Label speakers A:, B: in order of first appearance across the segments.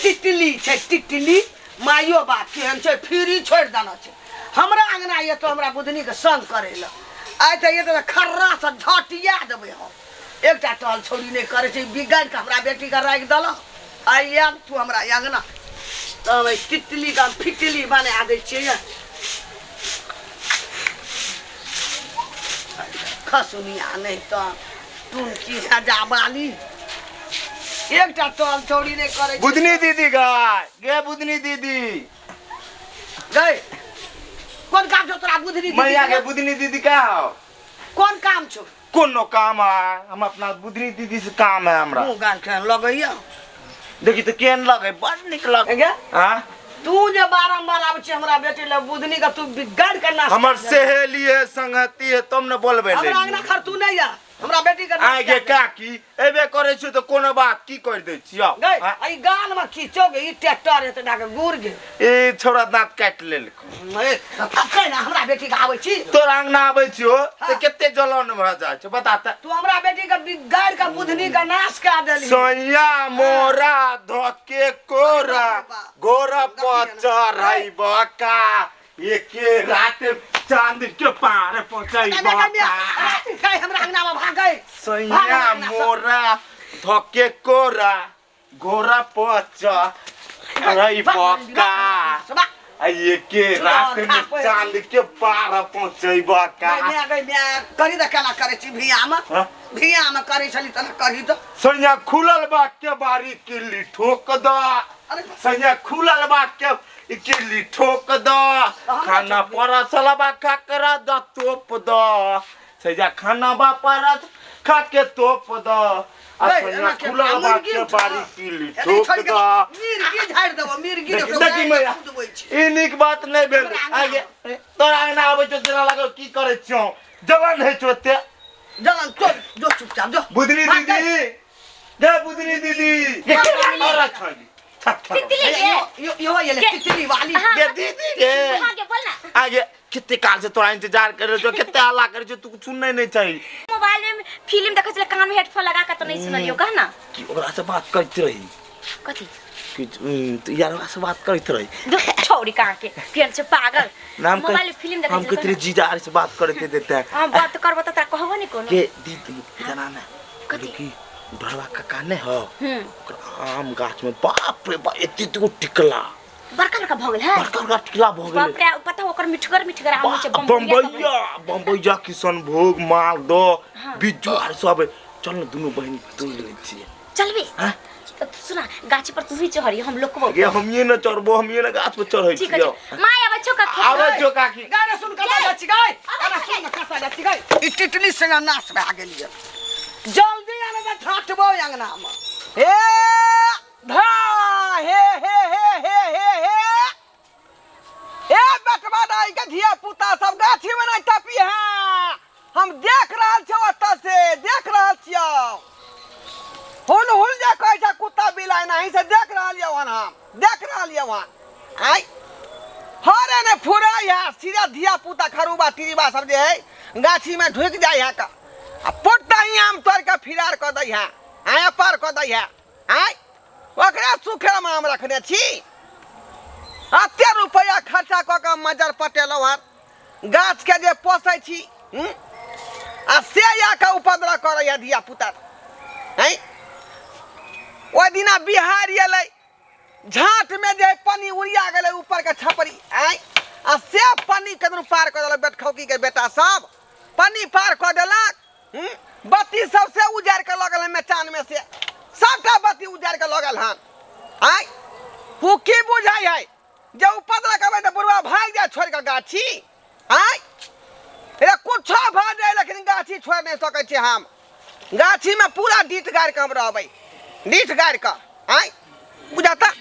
A: तितली छे तितली माइयो बाप केहन छे फ्री छोड़ देना छे हमरा अंगना ये तो हमरा बुधनी के संग करेला आइ त ये तो खर्रा से झटिया देबे हम एकटा टल छोड़ी नहीं करे छे बिगाड़ के हमरा बेटी के राख दल आइया तू हमरा अंगना तब तितली का फिटली बना दे छे खसुनिया नहीं तो तुम की जाबाली एकटा टल छोड़ी नहीं करे
B: बुधनी दीदी गे बुधनी दीदी
A: गए कौन काम छो तोरा बुधनी दीदी
B: मैया के बुधनी दीदी का हो
A: कौन काम छो
B: कोनो काम है हम अपना बुधनी दीदी से काम है हमरा
A: मुंह गान के लगैया
B: देखी तो केन लगे बड़ निक लगे हां
A: तू जे बारंबार आबै छ हमरा बेटी ले बुधनी का तू बिगाड़ के ना
B: हमर सहेली है संगति है तुम न बोलबे ले
A: हमरा अंगना खर तू नहीं या हमरा बेटी के
B: आइ गे काकी एबे करे छ तो कोनो बात की कर दे छियो
A: गई आई गान में खींचोगे ई ट्रैक्टर है त डाके गुर गे
B: ए छोरा दांत काट लेल
A: ए फकै ना हमरा बेटी के आबै छी
B: तोर अंगना आबै छियो त केते जलन भ जाय छ बता त
A: तू हमरा बेटी के बिगाड़ के बुधनी का नाश कर देली
B: सोया मोरा धके कोरा गोरा पचराई बका एके रात चांद के पार पहुंचाई बका
A: कई हमरा अंगना में भाग गई
B: सोया मोरा धके कोरा गोरा पचराई बका ये के रात में चांद के पार पहुंचाई बका
A: करी त केना करे छी भिया में करे छली त करी त
B: सोया खुलल बा के बारी किल्ली ठोक द सोया खुलल बा के किल्ली ठोक द खाना परसल बा काकरा द तोप द सोया खाना बा परस खा के तोप द सोया खुलल बा के बारी किल्ली ठोक द
A: मिर्गी झाड़ देबो मिर्गी
B: देखी मैया ई निक बात नहीं भेल आगे तोरा अंगना आबै छ तेरा लागल की करे छौ जवान है छोते
A: जलन चल जो चुपचाप जो
B: बुधनी दीदी गे बुधनी दीदी और छोड़ी
A: तितली यो ये तितली वाली
B: गे दीदी गे
C: आगे बोल ना
B: आगे कितने काल से तोरा इंतजार कर रहे हो कितने हल्ला कर जो तू सुनने नहीं चाहिए
C: मोबाइल में फिल्म देखै छले कान में हेडफोन लगा के तो नहीं सुनलियो कह ना
B: कि ओकरा से बात करत रही
C: कथि
B: कि तो यार से बात करत रही
C: छोड़ी कहां के फिर से पागल
B: नाम
C: मोबाइल में फिल्म देखै
B: हम के तेरे जीजा से बात करते देते हैं
C: हम बात करबो त तोरा कहबो नहीं कोनो
B: के दीदी जना ना कथि डरवा का काने हो आम गाछ में बाप रे बाप एते तो टिकला
C: बड़का बड़का भगल है
B: बड़का टिकला भगल
C: बाप रे पता ओकर मिठगर आम छै
B: बम्बैया किशन भोग माल दो बिज्जू आर सब चल न दुनु बहन तोड़ ले छी
C: चलबे हां तो सुना गाछी पर तू भी चढ़ी हम लोग को
B: ये हम ये न चढ़बो हम ये न गाछ पर चढ़ै छी
C: माय आबै छौ का
B: आबै छौ काकी
A: गाना सुन कता जाची गई गाना सुन कता जाची गई ई टिटली संग नाश भए गेलिए जल्दी आने त ठाटबो अंगना में हे धा हे हे हे हे हे हे ए बेटवा दाई के धिया पुता सब गाछी में नहीं टपी है हम देख रहल छौ ओता से देख रहल छियो हुल जा कहै छ कुत्ता बिलाई नहीं से देख रहल यो हम देख रहल यो वहां आई हरे ने फुराई है सीधा धिया पुता खरुबा तिरीबा सब जे है गाछी में ढुक जाय है का आ पोटा ही आम तोड़ के फिरार क दै है आया पार क दै है आई ओकरा सुखे में हम रखने छी अत्ते रुपया खर्चा क के मजर पटेलो हन गाछ के जे पोसै छी आ से या के उपद्रव करे है धिया पुता हैं ओ दिना बिहार एलै झाट में जे पानी उड़िया गेलै ऊपर के छपरी आई आ से पानी कदर पार क देलक बेटखौकी के बेटा सब पानी पार क देलक बत्ती सब से उजाड़ के लगल मैचान में से सबटा बत्ती उजाड़ के लगल हन आई तू की बुझाई है जे उपद्रव करबै त बुढ़वा भाग जाए छोड़ के गाछी आई रे कुछ भ जाए लेकिन गाछी छोड़ नहीं सकै छी हम गाछी में पूरा डीट गाड़ के हम रहबै डीट गाड़ के आई बुझाता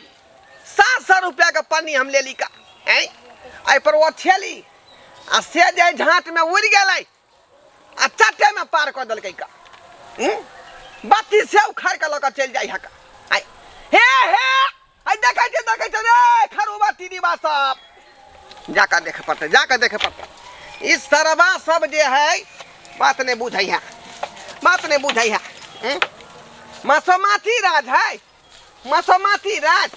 A: 700 रुपया के पानी हम लेली का आई आई पर वो छेली आ से जे झाट में उड़ गेलै आ चट्टे में पार कर देलकै का बत्ती से उखाड़ के लक चल जाई हका आई हे हे आई देखै छ रे खरुबा तीरीबा सब जाकर देखे पड़ते इस सरबा सब जे है बात नहीं बुझै है मसोमाती राज है मसोमाती राज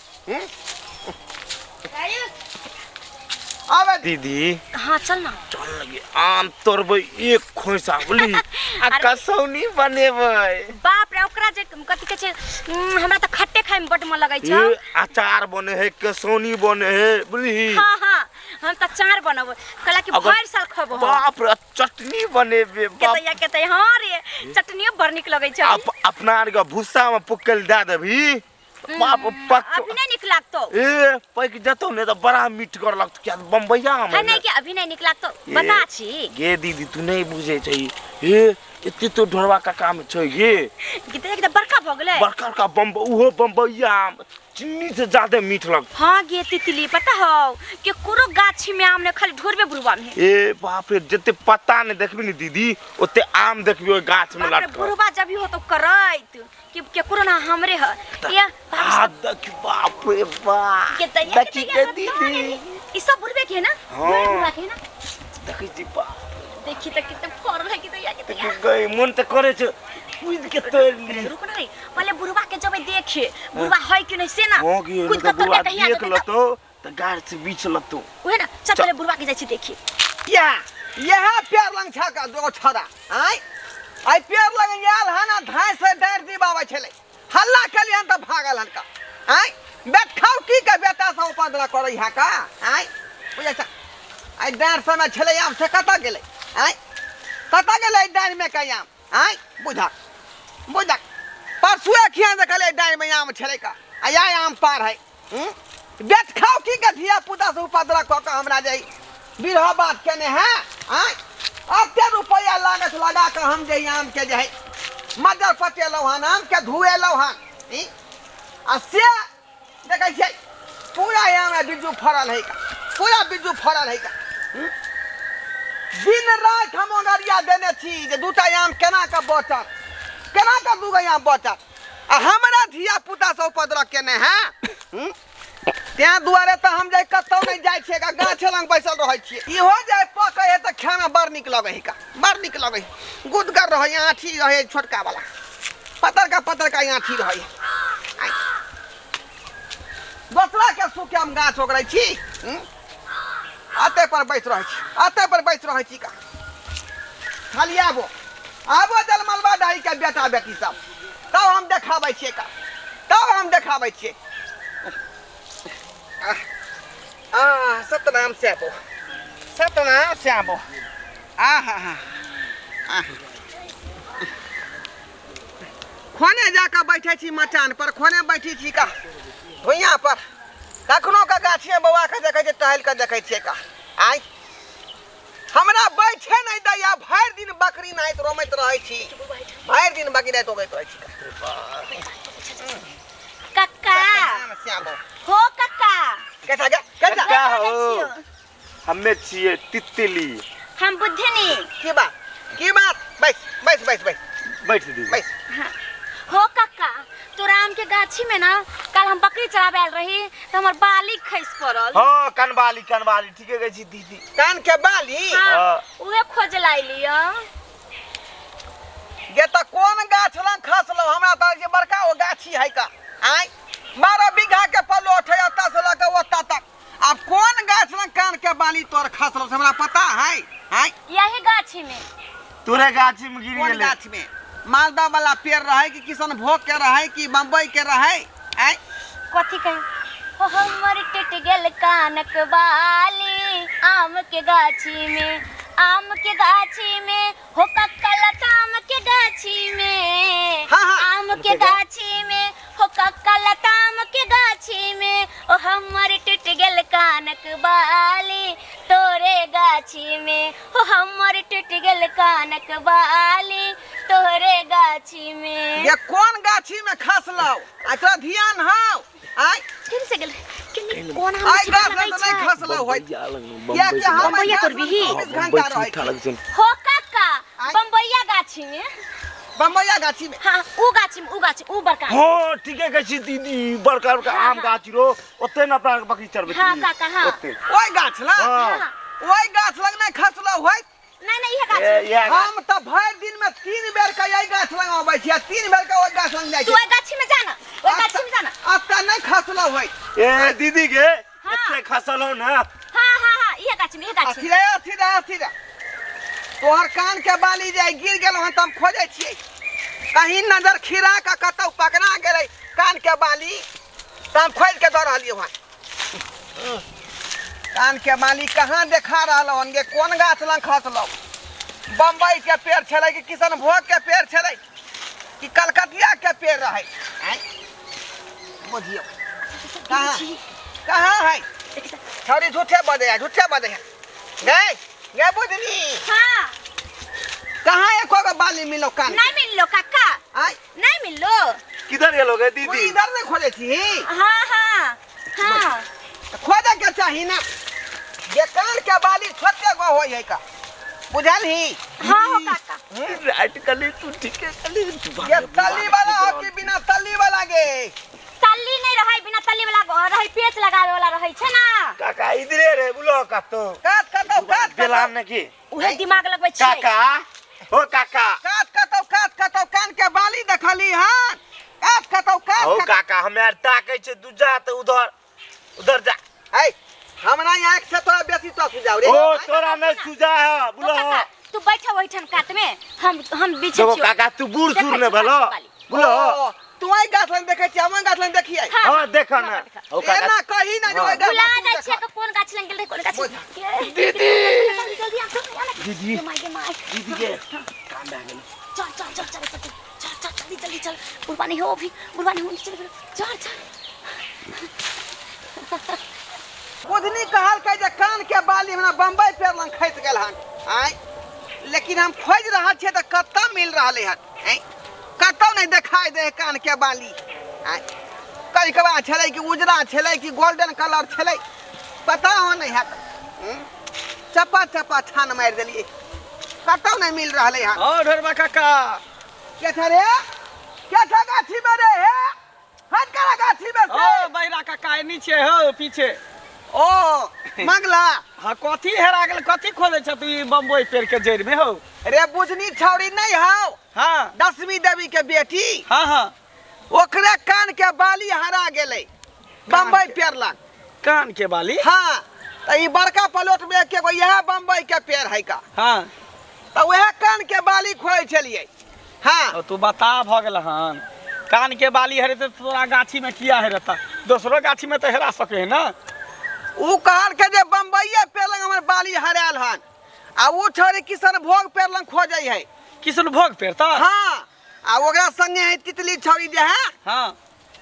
A: अबे
B: दीदी
C: हाँ चल ना
B: चल लगे आम तोड़बै एक खोइसा बोली आ कसौनी बनेबै
C: बाप रे ओकरा जे कथि कहै छै हमरा त खट्टे खाइ में बड मन लगै छ
B: ए अचार बने है कसौनी बने है बोली
C: हाँ हाँ हम त चार बनब कला कि भर साल खबो
B: बाप रे चटनी बनेबे बाप
C: केतै हाँ रे चटनियो बड़ निक लगै छ
B: अपना आर के भुस्सा में पुक्कल दे देबी बाप पक
C: अभी नहीं निक लागतो
B: ए पक जतो ने तो बड़ा मीठ कर लगतो क्या बम्बैया में
C: है नहीं कि अभी नहीं निक लागतो बता छी
B: गे दीदी तू नहीं बुझे छै ए एते तो ढोरवा का काम छै गे
C: किते एकदम बड़का भ गेलै
B: बड़का का उहो बम्बैया चीनी से ज्यादा मीठ लग
C: हाँ गे तितली पता हो कि कोनो गाछी में आम ने खाली ढोरबे बुरवा में
B: ए बाप रे जते पत्ता ने देखबी ने दीदी ओते आम देखबी ओ गाछ में लटकल
C: बुरवा जब हो तो करैत कि कोनो ना हमरे ह या
B: देख बाप रे बाप देखी के दीदी
C: ई सब बुरबे के ना बुरवा के ना
B: देखी जी बाप
C: देखी त किते फरल है किते या किते
B: गई मन त करे छ कूद के तोड़ ली
C: रुक ना रे पहले बुरवा के जब देखे बुरवा है कि नहीं से ना
B: कूद के बुरवा देख ल तो गाड़ से बीच ल तो
C: ओहे ना चल पहले बुरवा के जाई छी देखी
A: या यह पेड़ लंग छा का दो छड़ा आई पेड़ लंग याल हना धाय से डर दीबावे छले हल्ला कलियन त भागल हन का आई बेट खाओ की के बेटा से उपद्रव करई हा का आई बुझै छ आई डर समय छले आम से कता गेले आई कता गेले डर में कई आम आई बुझा परसुए खियान देखले डर में आम छले का आया आम पार है बेट खाओ की के धिया पुता से उपद्रव क के हमरा जाई बिरहा बात केने है आई अब रुपया लागत लगा के हम जे आम के जे मजर पटेलौ हन आम के धुएलौ हन आ से देखै छै पूरा आम में बिज्जू फरल है का पूरा बिज्जू फरल है का दिन रात हम ओगरिया देने छी जे दूटा आम केना के बचत केना के दूगो आम बचत आ हमरा धिया पुता से उपद्रव केने है त्या दुआरे त हम जाय कतौ नहीं जाय छे का गाछ लंग बैसल रहै छी इहो जाय पकै है त खाए में बड़ निक लगै है का बड़ निक लगै गुदगर रहै आठी रहै छोटका वाला पतर का आठी रहै दोसरा के सुखे हम गाछ ओगरै छी आते पर बैठ रहै छी का खाली आबो जलमलबा डाई के बेटा बेटी सब तब हम देखाबै छियै सतनाम श्यामो खोने जाकर बैठे छी मचान पर खोने बैठी छी का भुइया पर कखनो का गाछिए बौआ के देखे टहल के देखे छियै का आई हमरा बैठे नहीं दैया भर दिन बकरी नाइत रोमैत रहै छी भर दिन बकरी नाइत रोमैत रहै छी
C: कक्का हो कक्का
B: कक्का हो हमें छिए तितली
C: हम बुद्धनी
A: की बात बैठ दी बैठ
C: हाँ। हो कक्का तो राम के गाछी में ना कल हम बकरी चराबे आल रही तो हमर बाली खइस पड़ल
B: हां कनबाली ठीके गई छी दीदी
A: कान के बाली
C: हां उहे खोज लाइलिया
A: ये त कोन गाछ लंग खसलो हमरा त जे बड़का ओ गाछी है का आई 12 बीघा के प्लॉट है ओता से लगा ओता तक अब कौन गाछ लंग कान के बाली तोर खसलो हमरा पता है
C: यही गाछी में
B: तोरे गाछी में गिर गेले
A: गाछ में मालदा वाला पेड़ रहे कि किशनभोग के रहे कि बम्बई के रहे आई
C: कथी कहे हो हमर टूट गेल कानक बाली आम के गाछी में हो कक्का लताम के गाछी में आम के गाछी में हो कक्का लताम के गाछी में ओ हमर टूट गेल कानक बाली तोरे गाछी में हो हमर टूट गेल कानक बाली तोरे गाछी में
A: ये कौन गाछी में खसलो एकरा ध्यान हो आई
C: फिर से गेल कि कोन हम
A: आई गाछ में नहीं खसलो होय या कि हम
C: बम्बैया तोर बिही हो कक्का बम्बैया गाछी में हां ऊ गाछी में ऊ बड़का
B: हां ठीके कहै छी दीदी बड़का आम गाछी रो ओते न अपना बकरी चरबे
C: हां काका हां
A: ओइ गाछ लग नहीं खसलो होय
C: नहीं ये गाछी
A: हम तो भर दिन में 3 बेर का यही गाछ लगाबै छियै 3 बेर का ओइ गाछ लग जाइ
C: तू
A: छै
C: ओइ गाछी में जाना ओइ गाछी में जाना
A: अब त नहीं खसलो होय
B: ए दीदी के एते खसल हो ना
C: हां ये गाछी में ये गाछी
A: अथी रे तोहर कान के बाली जाय गिर गेल हन त हम खोजै छियै कहीं नजर खिरा का कतौ पकड़ा गेलै कान के बाली त हम खोज के द रहलियै हन कान के बाली कहाँ देखा रहलो हन गे कोन गाछ लग खसलो बम्बई के पेड़ छलै कि किशनभोग के पेड़ छलै कि कलकतिया के पेड़ रहे बुझियो कहाँ है छौरी झूठे बदे है गे बुझनी
C: हां
A: कहाँ एको गो बाली मिलो कान
C: नहीं मिललो काका
A: आई
C: नहीं मिललो
B: किधर गेलोगे
A: तू
B: दीदी
A: इधर नहीं खोजे थी
C: हां
A: खोजे के चाही ना ये कान के बाली छोटे गो होय है का बुझल ही
C: हां हो काका
B: राइट कली तू ठीक है कली
A: ये तली वाला हो कि बिना तली वाला गे
C: तल्ली नहीं रहै बिना तल्ली वाला रहै पेच लगावे वाला रहै छै ना
B: काका इधरे रे बुलो का तो
A: काट
B: बेलान ने की
C: उहे दिमाग लगबै छै
B: काका ओ काका
A: काट कतौ कान के बाली देखली हन काट कतौ
B: ओ काका हमे ताकै छै तू जा त उधर जा
A: ए हमरा यहाँ से तोरा बेसी तो सुझाव रे
B: ओ तोरा में सुजा है बुलो
C: काका तू बैठा ओइठन काट में हम बीच
B: देखो काका तू बूढ़ सूर ने भलो बुलो
A: तू आई गाछ लग देखे छी हम गाछ लग देखिए
B: हां देखा ना ओ काका
A: ना कही ना जो गाछ
C: बुला जाइ छै के कोन गाछ लग गेल रे कोन गाछ
B: दीदी
C: जल्दी आ
B: दीदी
C: माय
B: दीदी के काम आ गेल
C: चल जल्दी चल बुरबानी हो अभी बुरबानी हो चल
A: बुधनी कहल के जे कान के बाली हमरा बम्बई पेड़ लंग खैस गेल हन आई लेकिन हम खोज रहा छे त कत्ता मिल रहले हन आई कत्ता नहीं दिखाई दे कान के बाली आई कई कबा छले कि उजरा छले कि गोल्डन कलर छले पता हो नहीं है चपा छान मार देलिए कत्ता नहीं मिल रहले हन
D: ओ ढोरबा काका
A: के रे क्या था गाछी में रे हट करा गाछी में से
D: ओ बैरा काका नीचे हो पीछे
A: ओ मंगला
D: हाँ कथी हेरा गेल कथी खोजे छ तू बम्बई पेड़ के जड़ में हो
A: रे बुझनी छौरी नहीं हो
D: हाँ
A: 10वीं देवी के बेटी
D: हाँ
A: ओकरे कान के बाली हरा गेले बम्बई पेड़ लग
D: कान के बाली
A: हाँ तो ई बड़का प्लॉट में के गो यह बम्बई के पेड़ है का
D: हाँ
A: तो वह कान के बाली खोए छलिए हाँ
D: और तू बता भ गेल हन कान के बाली हेरे तो तोरा गाछी में किया हेरता दूसरो गाछी में तो हेरा सके है ना
A: उ कहल के जे बम्बईये पेड़ लग हमर बाली हराल हन आ उ छोरी किशनभोग पेड़ लग खोजै है
D: किशनभोग पेड़ तो
A: हाँ आ ओकरा संगे है तितली छौरी जे है
D: हाँ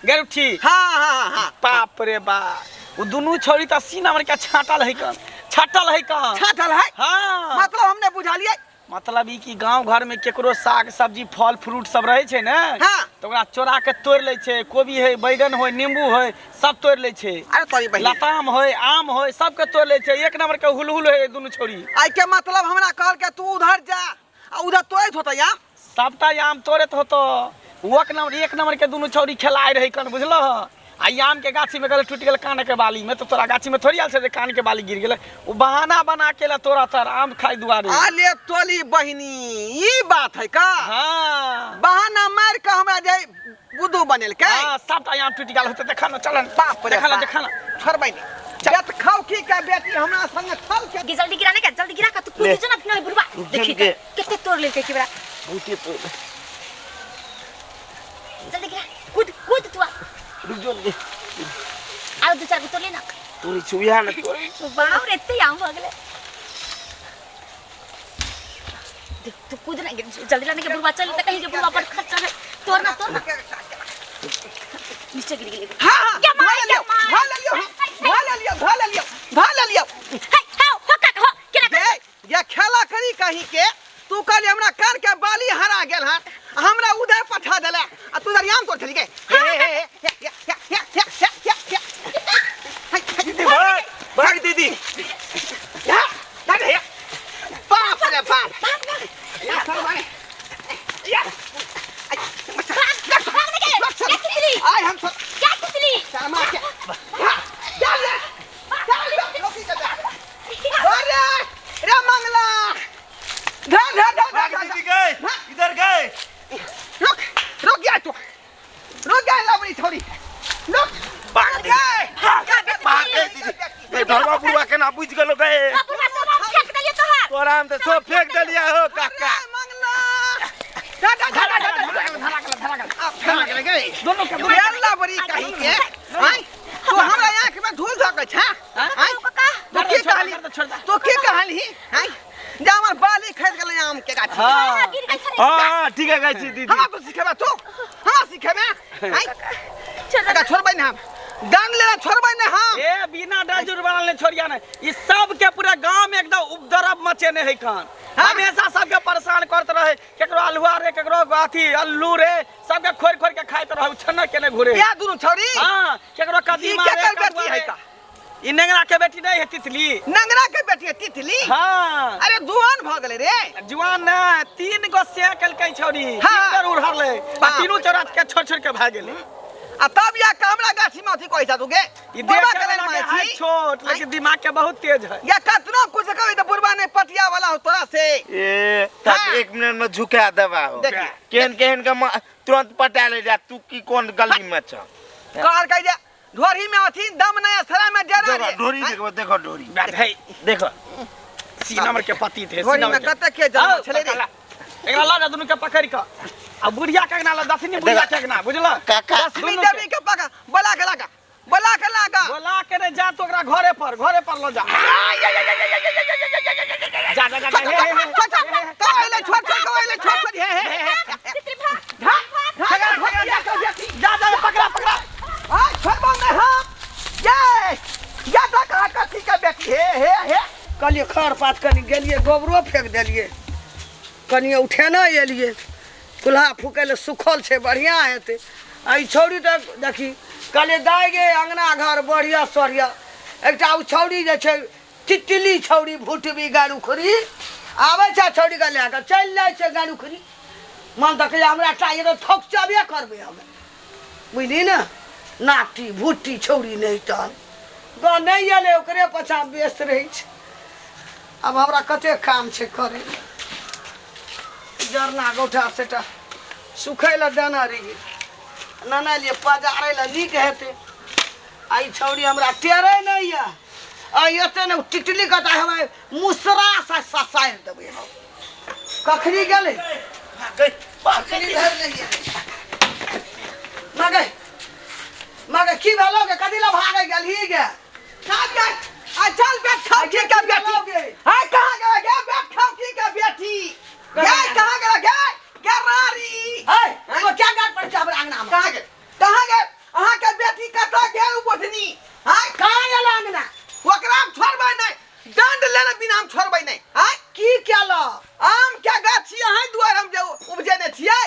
D: गेरुठी
A: हाँ
D: बाप रे बाप वो दोनों छोरी तो सीना में क्या छाटल है कन
A: छाटल है
D: हाँ
A: मतलब हमने बुझा लिए
D: मतलब ई कि गांव घर में केकरो साग सब्जी फल फ्रूट सब रहे छै ने
A: हाँ
D: तो ओकरा चोरा के तोड़ ले छै कोबी है बैगन है नींबू है सब तोड़ ले छै
A: अरे तोरी बहिन
D: लताम है आम है सब के तोड़ ले छै एक नंबर के हुलहुल है दोनों छोरी
A: आई के मतलब हमरा कहल के तू उधर जा आ उधर तोड़त होता या
D: सबटा आम तोड़त होतो एक नंबर के दोनों छोरी खेलाए रही कन बुझलो आ आम के गाछी में गले टूट गेल कान के बाली में तो तोरा गाछी में थोड़ी आल छै जे कान के बाली गिर गेले वो बहाना बना के ला तोरा तर आम खाई दुआरे
A: आले तोली बहिनी ई बात है का
D: हाँ
A: बहाना मार के हमरा जे बुद्धू बनेल के
D: हाँ सबटा आम टूट गेल होते देखा ना चलन
A: बाप रे
D: देखा ना
A: छोड़बै नहीं जत खाओ की के बेटी हमरा संग चल के
C: जल्दी गिराने का जल्दी गिरा का तू कूद जो ना अपना बुरबा देखी कितने तोड़ लेके की बड़ा
B: बूटी तो
C: जल्दी गिरा कूद तू
B: रुक जो दे
C: आओ दो चार को तोड़ लेना
B: तोरी छुया ना तोरी
C: बाप रे इतने आम हो गए देख तू कूद ना जल्दी लाने के बुरबा चल तो कहीं के बुरबा पर खर्चा है तोड़ना नीचे गिर गई
A: हां
C: क्या मार
A: लियो
C: हो
A: दे ये खेला करी कहीं के तू कहली हमरा कान के बाली हरा गेल हन हमरा उधर पठा देले आ तू दरियाम तोड़ चली गए
B: दीदी भाग दीदी
A: बाप रे बाप या सर भाई या आई हम सब
C: क्या तितली
A: शर्मा
B: सो फेंक दिलिया हो काका
A: मंगला
D: दोनों के
A: बेला बड़ी कहीं के हैं तो हमरा आंख में धूल धकै छ हैं तो की कहली हैं जा हमर बाली खरीद गेलै आम के गाछी
B: हां ठीक है गाछी दीदी
A: हमरा तो सिखेबे तू हमरा सिखेबे हैं का छोड़बै ना हम दंड लेना छोड़बै ना हम
D: ए बिना डाजुर बनले छोड़िया ना ई सब के पूरा गांव में एकदम उपद्रव मचेने है कान हमेशा सबके परेशान करत रहे केकरो अलुआ रे केकरो अथी अल्लू रे सबके खोर खोर के खाइत रहे छन्ना केने घुरे
A: या दुनु छोरी
D: हां केकरो कदीमा रे
A: बेटी है का
D: ई नेंगरा के बेटी नहीं है तितली
A: नंगरा के बेटी है तितली
D: हां
A: अरे जुआन भ गेलै रे
D: जुआन ना 3 गो साइकिल के छोड़ी
A: हाँ।
D: 3 बार उड़हले आ तीनों चोरा के छोड़ छोड़ के भाग गेले
A: आ तब या हमरा गाछी में अथी कहै छ तू के
D: ई देख के लगे है छोट लेकिन दिमाग के बहुत तेज है
A: या कतनो कुछ कहै त बुरबा ने पटिया वाला हो तोरा से
B: ए तब 1 मिनट में झुका देबा हो
A: देखी।
B: केन केन का तुरंत पटा ले जा तू की कौन गली में छ
A: कार कह जा ढोरी में अथी दम नया सरा में जरा रे
B: ढोरी देखो ढोरी
D: बैठ है
B: देखो
D: सी नंबर के पति थे
A: ढोरी में कते के जरा छले रे
D: एकरा ला दोनों के पकड़ के आ बुढ़िया के ना ला दसनी बुढ़िया के ना बुझला
B: काका
A: दसवीं देवी के पका बोला के लगा
D: बोला के रे जा तो ओकरा घरे पर लो जा जा जा जा
A: कहले छोड़ हे
D: जा जा पकड़ा
A: हां छोड़बो नहीं हम ये तो कहा कथी के बेटी हे कहलिए खर पात कनी गेलिए गोबरो फेंक देलिए कनी उठे न एलिए चूल्हा फूके सुखल छे बढ़िया हेते आई छौड़ी तो देखी कहले दाय गे अंगना घर बढ़िया सरिया एकटा उ छौड़ी जे छे तितली छौड़ी भुटबी गाड़ू खरी आवे छे छौड़ी के लेके चल जाय छे गाड़ू खरी मन तक हमरा चाहिए तो ठोक चाबे करबे हम बुझली ना नाटी भुट्टी छौड़ी नहीं तन ग नहीं एले ओकरे पछा व्यस्त रही छे अब हमरा कते काम छे करे जरना गोठा सेटा सुखै ल देना रही नाना लिए पजारे ल नीक हेते आई छौड़ी हमरा टेरे नहीं है आई एते न टिटली कता हमें मुसरा सा ससाइर देबे हम कखनी गेले कखनी धर नहीं मगे की भेलो के कदी ला भागे गेल ही गे साथ गे आ चल बैठ खाओ की का बेटी हाय कहां गए गे बैठ खाओ की का बेटी गे कहां गए गे रारी हाय तो क्या गाट पर चाबर अंगना में कहां गए अहां के बेटी कता गे उठनी हाय कहां गेल अंगना ओकरा छोड़बै नहीं दंड लेने बिना हम छोड़बै नहीं हाय की केलो आम के गाछी अहां दुआर हम जे उपजेने छियै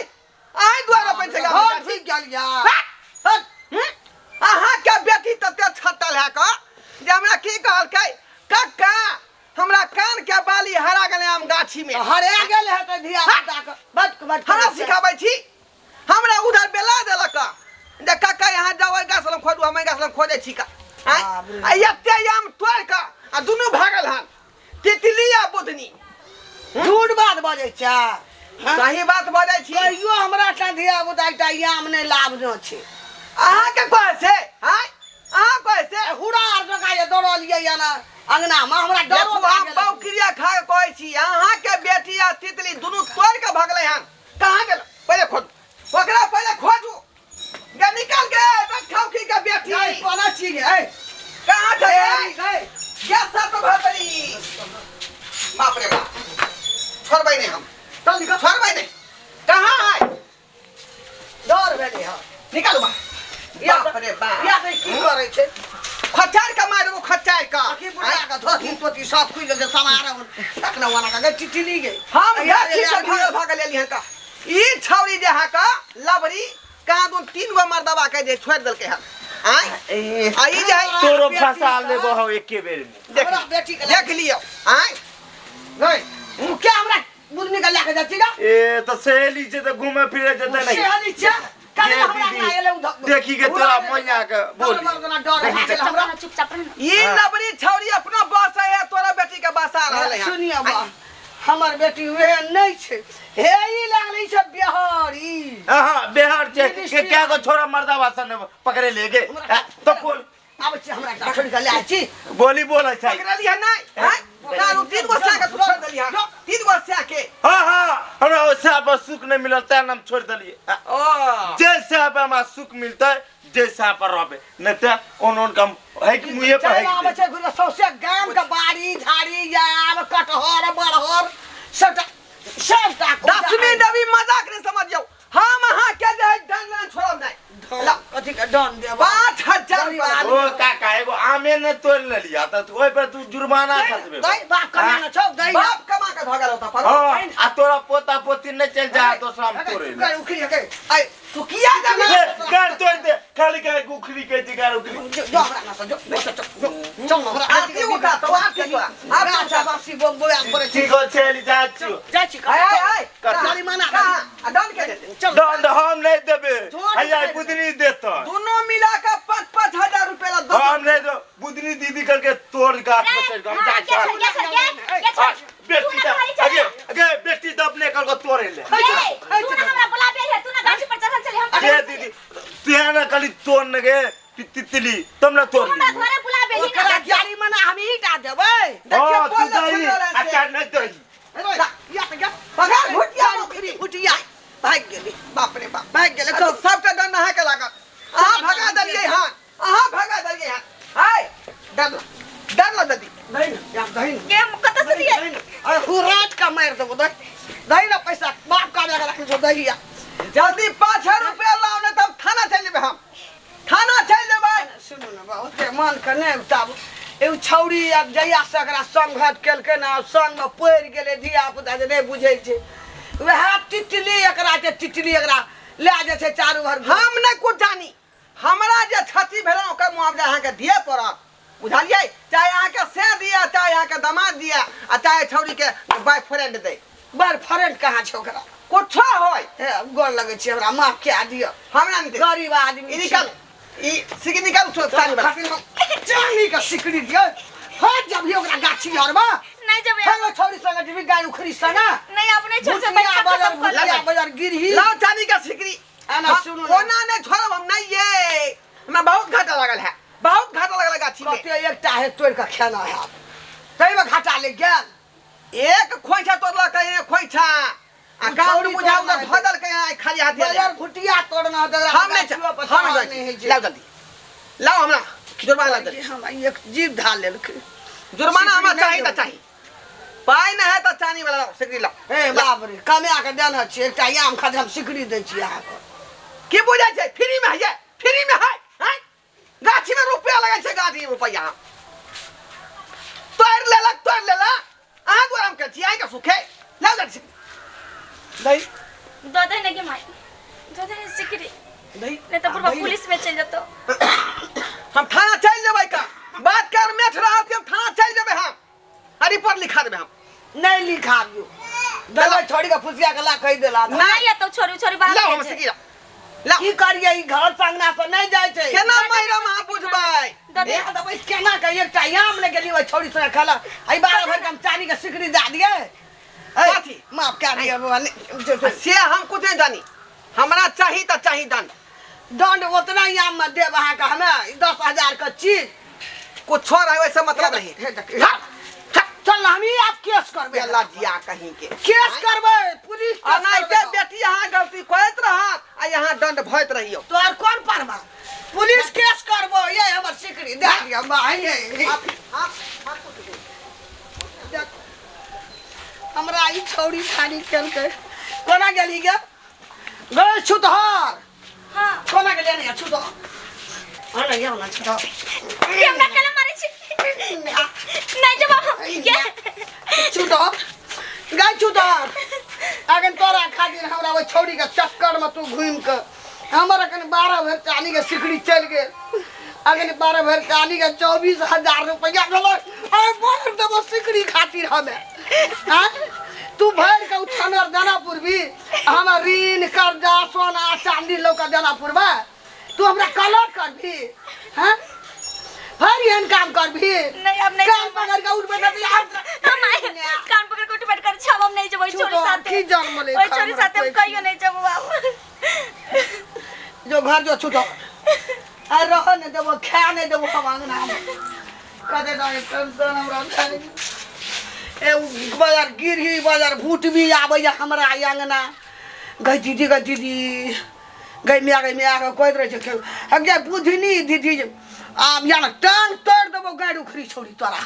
A: अहां दुआर अपन से घर ठीक गेल यार अहां के बेटी तते छटल है का जे हमरा की कहल के कक्का हमरा कान के बाली हरा गेले आम गाछी में हरा गेल है त धिया पुता के बट हमरा सिखाबै छी हमरा उधर बेला देलक जे कक्का यहां जाओ गाछलम खोदू हम गाछलम खोदे छी का आ एते आम तोड़ के आ दुनु भागल हन तितली आ बुधनी झूठ बात बजै छ सही बात बजै छी कहियो हमरा ता धिया पुता एकटा आम नै लाभ न छै अहाँ के कहै छै हां अहाँ कहै छै हुड़ा आर जका ये दौड़लिए या ना अंगना में हमरा डरो हम बौक्रिया खा के कहै छी अहाँ के बेटी आ तितली दुनु तोड़ के भगलै हन कहां गेल पहले खोद ओकरा पहले खोदू गे निकल गे बैठाओ की के बेटी कोना छी गे कहां छै गे सब तो भतरी बाप रे बाप छोड़बै नहीं हम चल निकल छोड़बै नहीं कहां है डर भेले ह निकाल बा बाप रे बाप या की करे छै खचार का मारबो खचार का की बुढ़ा का धोती तोती सब खुल गेल समारा तकना वाला का चिट्ठी गई हम गाछी से भाग लेली हन का ई छौरी जे हा का लबरी कहां दो 3 गो मर्दबा के जे छोड़ देलके हन आई आई जे
B: तोरो फसा लेबो हो एके बेर में
A: देख बेटी के देख लियो आई गई क्या हमरा बुदनी का लेके जाती का
B: ए तो सहेली जे तो घूमे फिरे जते नहीं
A: सहेली छ कने हमरा ना एले उधर
B: देखी के तोरा मैया के बोल
C: हमरा चुपचाप
A: ई लबरी छौरी अपना बस है तोरा बेटी के बसा रहले है सुनिया बा हमर बेटी वे नहीं छे हे ई लागली छ बिहारी
B: हां बिहार के क्या को छोरा मर्दा वासन पकड़े ले गए तो बोल
A: अब छ हमरा छोड़ के ले आछी
B: बोली बोलै छै
A: पकड़ली है नहीं कारू 3 गो से के तू छोड़ देलिया 3 गो से के
B: हाँ हमरा वैसा पर सुख नहीं मिलल तै नाम छोड़ देलिए
A: ओ
B: जैसा पर हमरा सुख मिलता है जैसा पर रहबे नहीं तो ओन काम है कि मुहे पर है
A: चल आबे छै गुरु सौसे गाम का बाड़ी झाड़ी या आब कटहर बड़हर सबटा 10वीं डबी मजाक नहीं समझियो हम अहाँ के जे डंग छोड़ब नहीं ला कथि के डन दे 5000
B: ओ काका एगो आमे ने तोड़ लेलिया त ओइ पर तू जुर्माना खसबे
A: दई बाप कमा न छौ दई बाप कमा के भगल होता पर
B: आ तोरा पोता पोती न चल जा तो शाम तोरे
A: ले उखरी के आई तू किया जाबे
B: कर तोड़ दे खाली के उखरी के जिगर उखरी
A: जो हमरा न सजो चल हमरा आती उठा तो आती तोरा आप अच्छा बासी बोया करे
B: ठीक हो चली जाछु
A: जाची आई गाड़ी माना आ डन के देते चल
B: दंड हम नहीं देबे हैया बुदनी देत
A: दोनों मिला के 5-5000 रुपया ला दो
B: हम नहीं दो बुदनी दीदी करके तोड़ गाछ पर चढ़ हम जा बेटी आगे बेटी दबने कर को तोड़े ले
C: तू ना हमरा बुलाबे है तू ना गाछी पर चढ़ल चली हम
B: अरे दीदी तेना कली तोड़ न गे तितली तुम ना तोड़
C: हमरा घरे बुलाबे ही
A: ओकरा
C: ना
A: गाड़ी माना हम ही टा देबै देखिए
B: हां तू दही अच्छा नहीं दही
A: या त गया भगा भुटिया भुटिया भाग गेली बाप रे बाप भाग गेले तो सबटा डर नहा के लागल अहाँ भगा दलिए हां अहाँ भगा दलिए हां हाय डर ल ददी नहीं या दही
C: के कत से दिए
A: अरे हुराट का मार देबो दही ना पैसा बाप का लगा रख दो दही जल्दी 5,000 रुपया लाओ ना तब थाना चल जेबे हम थाना चल जेबे सुनो ना बा ओते मान के नहीं तब ए छौरी अब जइया से एकरा संग घाट केलके ना संग में पड़ गेले धिया पुता जे नहीं बुझै छै वह तितली एकरा जे तितली एकरा ले जे छै चारू भर हम नहीं कुछ जानी हमरा जे छती भेला ओकर मुआवजा अहाँ के दिए पड़त बुझलिए चाहे अहाँ के से दिया चाहे अहाँ के दामाद दिया आ चाहे छौरी के बॉयफ्रेंड दे बॉयफ्रेंड कहाँ छै ओकरा कुछ होय ए गोर लगे छै हमरा माफ के दियो हमरा नहीं गरीब आदमी ई निकाल ई सिकड़ी निकाल तो चांदी का सिकड़ी दियो हट जब ओकरा गाछी और में
C: नहीं जब
A: हम छौरी संग जीवी गाय उखरी सना
C: नहीं अपने छोड़ से बैठा
A: बाजार गिरही लाओ चांदी का सिकड़ी आना सुनो कोना ने छोड़ब हम नहीं ये हमरा बहुत घाटा लागल है बहुत घाटा लगल गाछी में कते एकटा है तोड़ के खाना है तई में घाटा ले गेल एक खोइछा तोड़ला कहीं खोइछा आ गाउन बुझाउ न भदल के यहाँ खाली हाथ बाजार फुटिया तोड़ना तो हम नहीं लाओ जल्दी लाओ हमरा जुर्माना ला दे हम एक जीव ढाल लेलक जुर्माना हमरा चाहिए त चाहिए पाई न है त चानी वाला सिकड़ी लाओ ए बाप रे कमे के देना छी एकटा याम खाद हम सिकड़ी दै छी अहाँ को की बुझै छै फ्री में है फ्री में है हैं गाछी में रुपया लगे छै गाछी में रुपया तोड़ लेलक अहाँ को हम के छी आई के सुखे लाओ जल्दी नहीं
C: दो दे ने के माई दो दे सिकरी नहीं तो पूरा पुलिस में चल जातो
A: हम थाना चल जेबै का बात कर मेठ रहा कि हम थाना चल जेबै हम रिपोर्ट लिखा देबै हम नहीं लिखाबियो दवा छोड़ी का फुसिया के ला कह देला
C: नहीं तो छोरी बात
A: लाओ हम सिकिरा ला की करिए ई घर संगना से नहीं जाय छै केना महिरा में बुझबै देख दबै केना के एकटा याम ले गेली ओइ छोड़ी से खाला आई 12 भर हम चानी के सिकड़ी दा दिए कथी माफ कर दिया बाबा से हम कुछ नहीं जानी हमरा चाहिए तो चाहिए दंड उतना याम में देब अहाँ का हमें 10,000 का चीज कुछ छोड़ है वैसे मतलब नहीं चल हम ही आप केस करबे अल्लाह जिया कहीं के केस करबे पुलिस नहीं ते बेटी यहाँ गलती करत रहत आ यहाँ दंड भइत रहियो तो और कौन परवा पुलिस केस करबो ये हमर सिकड़ी दे दिया भाई हमरा ई छौड़ी खाली केल के कोना गेली गे गए छुतहर
C: हां
A: कोना गेली ने छुतहर अरे या ना छुतहर
C: ये हमरा कला मारे छी नहीं जब ये
A: छुतहर गए छुतहर अगन तोरा खातिर हमरा वो छौड़ी के चक्कर में तू घूम के हमरा कन 12 भर चानी के सिकड़ी चल गेल अगन 12 भर चानी के 24,000 रुपया गेलो अरे बोल देबो सिकड़ी खातिर हमें हां तू भर के उठानर दानापुर भी हम ऋण कर्जा सोना चांदी लौका दानापुर में तू हमरा कलट कर भी हैं हर यहन काम कर भी
C: नहीं अब नहीं
A: कान पकड़ के उठ बैठ
C: हम आए कान पकड़ के उठ बैठ कर छाव हम नहीं जब छोरी साथ
A: की जन्म ले
C: ओए छोरी साथ हम कहियो नहीं जब बाबू
A: जो घर जो छूटो आ रह ने देबो खा ने देबो हम अंगना में कदे ना टेंशन हमरा खाली बाजार गिरही बाजार भूत भी आबैया हमरा अंगना गई दीदी गई मिया कहैत रहे छै बुझनी दीदी आब या टांग तोड़ देबो गाड़ी उखड़ी छोड़ी तोरा।